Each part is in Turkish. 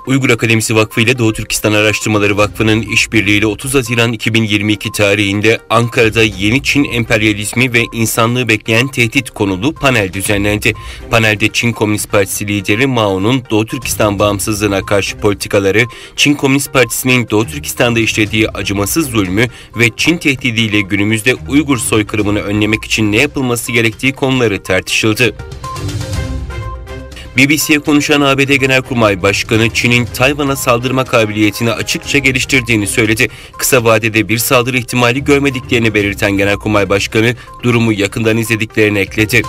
Uygur Akademisi Vakfı ile Doğu Türkistan Araştırmaları Vakfı'nın işbirliğiyle 30 Haziran 2022 tarihinde Ankara'da yeni Çin emperyalizmi ve insanlığı bekleyen tehdit konulu panel düzenlendi. Panelde Çin Komünist Partisi lideri Mao'nun Doğu Türkistan bağımsızlığına karşı politikaları, Çin Komünist Partisi'nin Doğu Türkistan'da işlediği acımasız zulmü ve Çin tehdidiyle günümüzde Uygur soykırımını önlemek için ne yapılması gerektiği konuları tartışıldı. BBC'ye konuşan ABD Genelkurmay Başkanı, Çin'in Tayvan'a saldırma kabiliyetini açıkça geliştirdiğini söyledi. Kısa vadede bir saldırı ihtimali görmediklerini belirten Genelkurmay Başkanı, durumu yakından izlediklerini ekledi.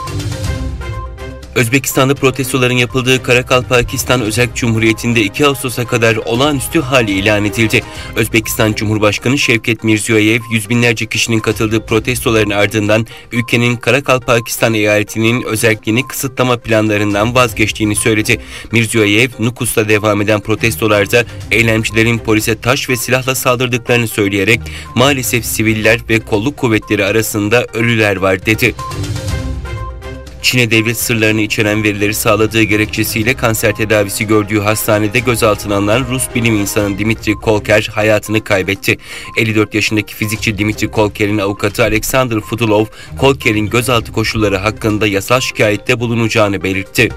Özbekistan'da protestoların yapıldığı Karakalpakistan Özerk Cumhuriyeti'nde 2 Ağustos'a kadar olağanüstü hal ilan edildi. Özbekistan Cumhurbaşkanı Şevket Mirziyoyev, yüz binlerce kişinin katıldığı protestoların ardından ülkenin Karakalpakistan eyaletinin özerkliğini kısıtlama planlarından vazgeçtiğini söyledi. Mirziyoyev, Nukus'ta devam eden protestolarda eylemcilerin polise taş ve silahla saldırdıklarını söyleyerek maalesef siviller ve kolluk kuvvetleri arasında ölüler var dedi. Çin'e devlet sırlarını içeren verileri sağladığı gerekçesiyle kanser tedavisi gördüğü hastanede gözaltına alınan Rus bilim insanı Dmitri Kolker hayatını kaybetti. 54 yaşındaki fizikçi Dmitri Kolker'in avukatı Alexander Futulov, Kolker'in gözaltı koşulları hakkında yasal şikayette bulunacağını belirtti.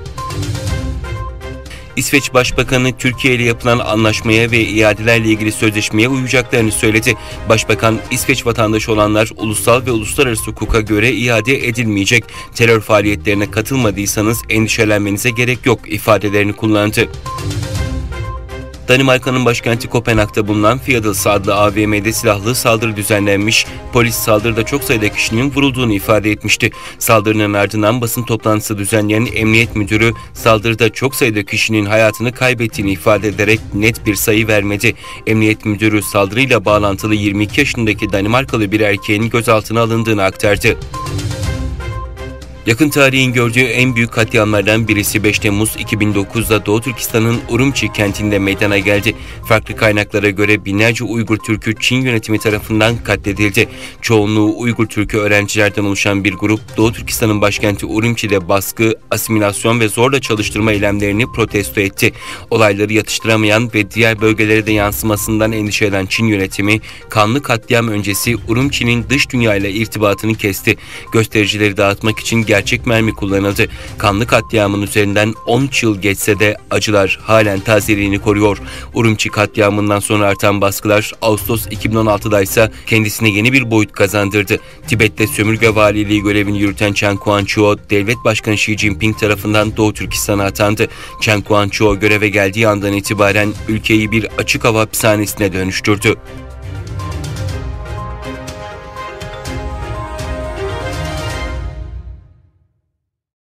İsveç Başbakanı, Türkiye ile yapılan anlaşmaya ve iadelerle ilgili sözleşmeye uyacaklarını söyledi. Başbakan, İsveç vatandaşı olanlar ulusal ve uluslararası hukuka göre iade edilmeyecek. Terör faaliyetlerine katılmadıysanız endişelenmenize gerek yok ifadelerini kullandı. Danimarka'nın başkenti Kopenhag'da bulunan Fiadels adlı AVM'de silahlı saldırı düzenlenmiş. Polis saldırıda çok sayıda kişinin vurulduğunu ifade etmişti. Saldırının ardından basın toplantısı düzenleyen emniyet müdürü saldırıda çok sayıda kişinin hayatını kaybettiğini ifade ederek net bir sayı vermedi. Emniyet müdürü saldırıyla bağlantılı 22 yaşındaki Danimarkalı bir erkeğin gözaltına alındığını aktardı. Yakın tarihin gördüğü en büyük katliamlardan birisi 5 Temmuz 2009'da Doğu Türkistan'ın Urumçi kentinde meydana geldi. Farklı kaynaklara göre binlerce Uygur Türk'ü Çin yönetimi tarafından katledildi. Çoğunluğu Uygur Türk'ü öğrencilerden oluşan bir grup Doğu Türkistan'ın başkenti Urumçi'de baskı, asimilasyon ve zorla çalıştırma eylemlerini protesto etti. Olayları yatıştıramayan ve diğer bölgelere de yansımasından endişe eden Çin yönetimi kanlı katliam öncesi Urumçi'nin dış dünyayla irtibatını kesti. Göstericileri dağıtmak için gerçek mermi kullanıldı. Kanlı katliamın üzerinden 13 yıl geçse de acılar halen tazeliğini koruyor. Urumçi katliamından sonra artan baskılar Ağustos 2016'da ise kendisine yeni bir boyut kazandırdı. Tibet'te sömürge valiliği görevini yürüten Chen Quanchuo, devlet başkanı Xi Jinping tarafından Doğu Türkistan'a atandı. Chen Quanchuo göreve geldiği andan itibaren ülkeyi bir açık hava hapishanesine dönüştürdü.